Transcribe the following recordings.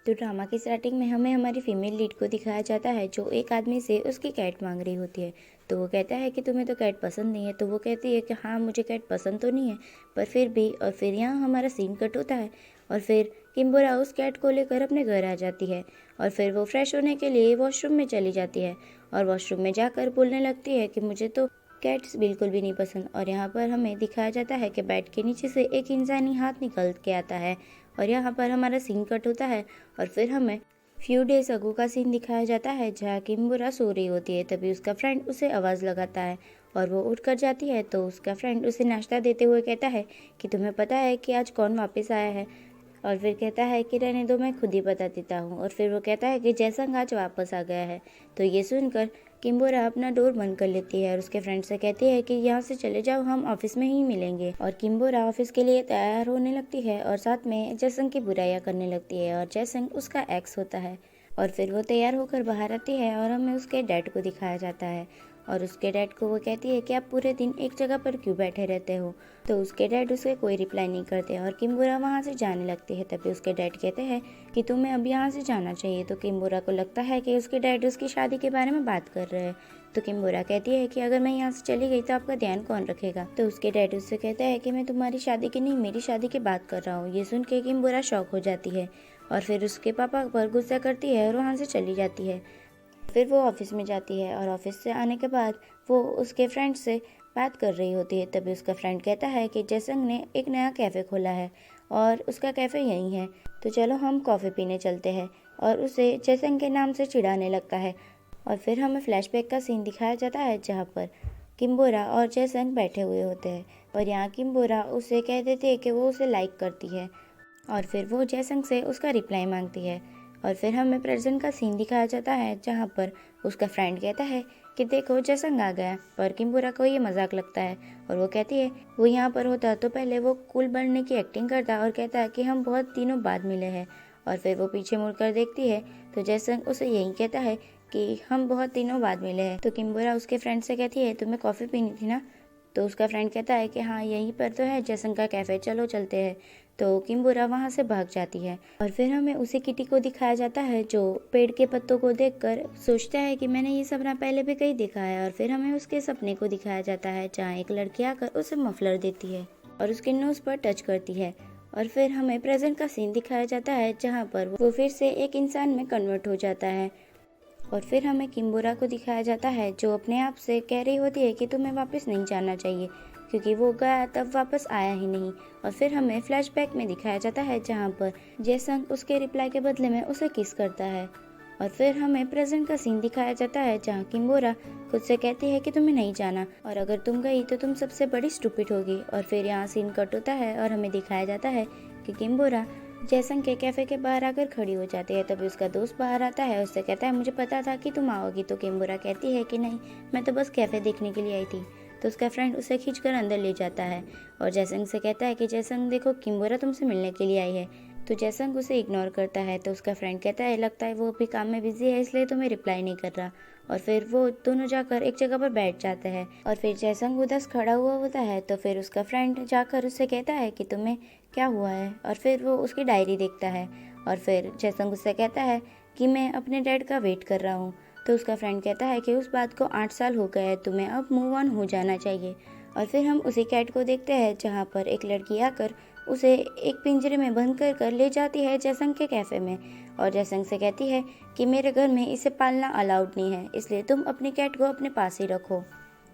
तो ड्रामा की स्टार्टिंग में हमें हमारी फीमेल लीड को दिखाया जाता है जो एक आदमी से उसकी कैट मांग रही होती है। तो वो कहता है कि तुम्हें तो कैट पसंद नहीं है। तो वो कहती है कि हाँ, मुझे कैट पसंद तो नहीं है, पर फिर भी। और फिर यहाँ हमारा सीन कट होता है और फिर किम्बोरा उस कैट को लेकर अपने घर आ जाती है और फिर वो फ्रेश होने के लिए वॉशरूम में चली जाती है और वॉशरूम में जाकर बोलने लगती है कि मुझे तो कैट्स बिल्कुल भी नहीं पसंद। और यहाँ पर हमें दिखाया जाता है कि बेड के नीचे से एक इंसानी हाथ निकल के आता है और यहाँ पर हमारा सीन कट होता है और फिर हमें फ्यू डेज अगो का सीन दिखाया जाता है जहाँ किम्बोरा सो रही होती है। तभी उसका फ्रेंड उसे आवाज़ लगाता है और वो उठ कर जाती है। तो उसका फ्रेंड उसे नाश्ता देते हुए कहता है कि तुम्हें पता है कि आज कौन वापस आया है। और फिर कहता है कि रहने दो, मैं खुद ही बता देता हूँ। और फिर वो कहता है कि जैसंग आज वापस आ गया है। तो ये सुनकर किम्बोरा अपना डोर बंद कर लेती है और उसके फ्रेंड से कहती है कि यहाँ से चले जाओ, हम ऑफिस में ही मिलेंगे। और किम्बोरा ऑफिस के लिए तैयार होने लगती है और साथ में जैसंग की बुराइयां करने लगती है और जैसंग उसका एक्स होता है। और फिर वो तैयार होकर बाहर आती है और हमें उसके डैड को दिखाया जाता है और उसके डैड को वो कहती है कि आप पूरे दिन एक जगह पर क्यों बैठे रहते हो। तो उसके डैड उसे कोई रिप्लाई नहीं करते और किम्बोरा वहाँ से जाने लगती है। तभी उसके डैड कहते हैं कि तुम्हें अब यहाँ से जाना चाहिए। तो किम्बोरा को लगता है कि उसके डैड उसकी शादी के बारे में बात कर रहे हैं। तो किम्बोरा कहती है कि अगर मैं यहाँ से चली गई तो आपका ध्यान कौन रखेगा। तो उसके डैड उससे कहता है कि मैं तुम्हारी शादी की नहीं, मेरी शादी की बात कर रहा हूँ। ये सुन के किम्बोरा शॉक हो जाती है और फिर उसके पापा पर गुस्सा करती है और वहाँ से चली जाती है। फिर वो ऑफिस में जाती है और ऑफिस से आने के बाद वो उसके फ्रेंड से बात कर रही होती है। तभी उसका फ्रेंड कहता है कि जैसंग ने एक नया कैफ़े खोला है और उसका कैफ़े यहीं है, तो चलो हम कॉफ़ी पीने चलते हैं। और उसे जैसंग के नाम से चिढ़ाने लगता है। और फिर हमें फ्लैशबैक का सीन दिखाया जाता है जहाँ पर किम्बोरा और जैसंग बैठे हुए होते हैं और यहाँ किम्बोरा उसे कह देती है कि वो उसे लाइक करती है और फिर वो जैसंग से उसका रिप्लाई मांगती है। और फिर हमें प्रेजेंट का सीन दिखाया जाता है जहाँ पर उसका फ्रेंड कहता है कि देखो जैसंग आ गया, पर किम्बोरा को ये मजाक लगता है और वो कहती है वो यहाँ पर होता तो पहले वो कूल बनने की एक्टिंग करता और कहता है कि हम बहुत दिनों बाद मिले हैं। और फिर वो पीछे मुड़कर देखती है तो जैसंग उसे यही कहता है कि हम बहुत दिनों बाद मिले हैं। तो किम्बोरा उसके फ्रेंड से कहती है तुम्हें कॉफ़ी पीनी थी ना। तो उसका फ्रेंड कहता है कि हाँ, यहीं पर तो है जैसंग का कैफ़े, चलो चलते हैं। तो किम्बोरा वहाँ से भाग जाती है और फिर हमें उसी किटी को दिखाया जाता है जो पेड़ के पत्तों को देखकर सोचता है कि मैंने ये सपना पहले भी कहीं देखा है। और फिर हमें उसके सपने को दिखाया जाता है जहाँ एक लड़की आकर उसे मफलर देती है और उसके नोज पर टच करती है। और फिर हमें प्रेजेंट का सीन दिखाया जाता है जहाँ पर वो फिर से एक इंसान में कन्वर्ट हो जाता है। और फिर हमें किम्बोरा को दिखाया जाता है जो अपने आप से कह रही होती है कि तुम्हें वापस नहीं जाना चाहिए, क्योंकि वो गया तब वापस आया ही नहीं। और फिर हमें फ्लैशबैक में दिखाया जाता है जहाँ पर जैसंग उसके रिप्लाई के बदले में उसे किस करता है। और फिर हमें प्रेजेंट का सीन दिखाया जाता है जहाँ किम्बोरा खुद से कहती है कि तुम्हें नहीं जाना और अगर तुम गई तो तुम सबसे बड़ी स्टूपिड होगी। और फिर यहाँ सीन कट होता है और हमें दिखाया जाता है कि किम्बोरा जैसंग के कैफ़े के बाहर आकर खड़ी हो जाती है। तभी उसका दोस्त बाहर आता है, उससे कहता है मुझे पता था कि तुम आओगी। तो किम्बोरा कहती है कि नहीं, मैं तो बस कैफ़े देखने के लिए आई थी। तो उसका फ्रेंड उसे खींचकर अंदर ले जाता है और जैसंग से कहता है कि जैसंग देखो, किम्बोरा तुमसे मिलने के लिए आई है। तो जैसंग उसे इग्नोर करता है। तो उसका फ्रेंड कहता है लगता है वो अभी काम में बिजी है इसलिए तुम्हें रिप्लाई नहीं कर रहा। और फिर वो दोनों जाकर एक जगह पर बैठ जाते हैं और फिर जैसंग उदास खड़ा हुआ होता है। तो फिर उसका फ्रेंड जाकर उससे कहता है कि तुम्हें क्या हुआ है। और फिर वो उसकी डायरी देखता है और फिर जैसंग उससे कहता है कि मैं अपने डैड का वेट कर रहा हूँ। तो उसका फ्रेंड कहता है कि उस बात को 8 साल हो गए हैं, तुम्हें अब मूव ऑन हो जाना चाहिए। और फिर हम उसी कैट को देखते हैं जहाँ पर एक लड़की आकर उसे एक पिंजरे में बंद कर ले जाती है जैसंग के कैफ़े में और जैसंग से कहती है कि मेरे घर में इसे पालना अलाउड नहीं है, इसलिए तुम अपनी कैट को अपने पास ही रखो।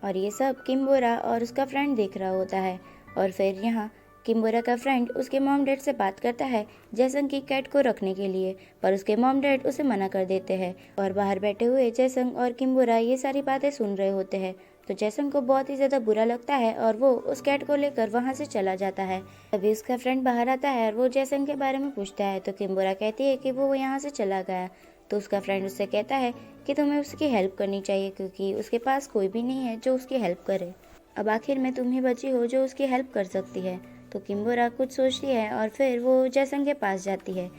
और ये सब किम्बोरा और उसका फ्रेंड देख रहा होता है। और फिर यहाँ किम्बोरा का फ्रेंड उसके मॉम डैड से बात करता है जैसंग की कैट को रखने के लिए, पर उसके मॉम डैड उसे मना कर देते हैं। और बाहर बैठे हुए जैसंग और किम्बोरा ये सारी बातें सुन रहे होते हैं। तो जैसंग को बहुत ही ज़्यादा बुरा लगता है और वो उस कैट को लेकर वहाँ से चला जाता है। तभी उसका फ्रेंड बाहर आता है और वो जैसंग के बारे में पूछता है। तो किम्बोरा कहती है कि वो यहाँ से चला गया। तो उसका फ्रेंड उससे कहता है कि तुम्हें उसकी हेल्प करनी चाहिए क्योंकि उसके पास कोई भी नहीं है जो उसकी हेल्प करे। अब आखिर में तुम ही बची हो जो उसकी हेल्प कर सकती है। तो किम्बोरा कुछ सोचती है और फिर वो जैसंग के पास जाती है।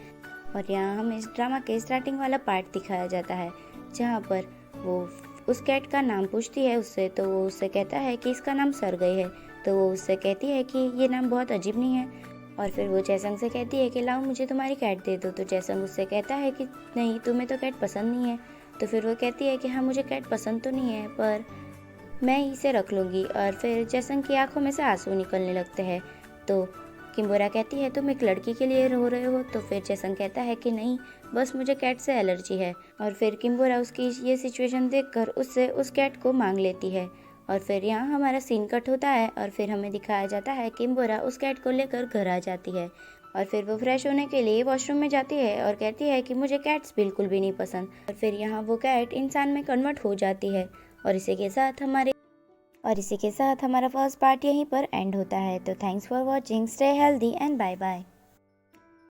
और यहाँ हमें इस ड्रामा के स्टार्टिंग वाला पार्ट दिखाया जाता है जहाँ पर वो उस कैट का नाम पूछती है उससे। तो वो उससे कहता है कि इसका नाम सरगई है। तो वो उससे कहती है कि ये नाम बहुत अजीब नहीं है। और फिर वो जैसंग से कहती है कि लाओ मुझे तुम्हारी कैट दे दो। तो जैसंग उससे कहता है कि नहीं, तुम्हें तो कैट पसंद नहीं है। तो फिर वो कहती है कि हाँ, मुझे कैट पसंद तो नहीं है, पर मैं इसे रख लूँगी। और फिर जैसंग की आंखों में से आंसू निकलने लगते हैं। तो किम्बोरा कहती है तुम एक लड़की के लिए रो रहे हो। तो फिर जैसंग कहता है कि नहीं, बस मुझे कैट से एलर्जी है। और फिर किम्बोरा उसकी ये सिचुएशन देखकर उससे उस कैट को मांग लेती है। और फिर यहाँ हमारा सीन कट होता है और फिर हमें दिखाया जाता है किम्बोरा उस कैट को लेकर घर आ जाती है। और फिर वो फ्रेश होने के लिए वॉशरूम में जाती है और कहती है कि मुझे कैट्स बिल्कुल भी नहीं पसंद। और फिर यहाँ वो कैट इंसान में कन्वर्ट हो जाती है। और इसी के साथ हमारा फर्स्ट पार्ट यहीं पर एंड होता है। तो thanks for watching, stay healthy and bye bye.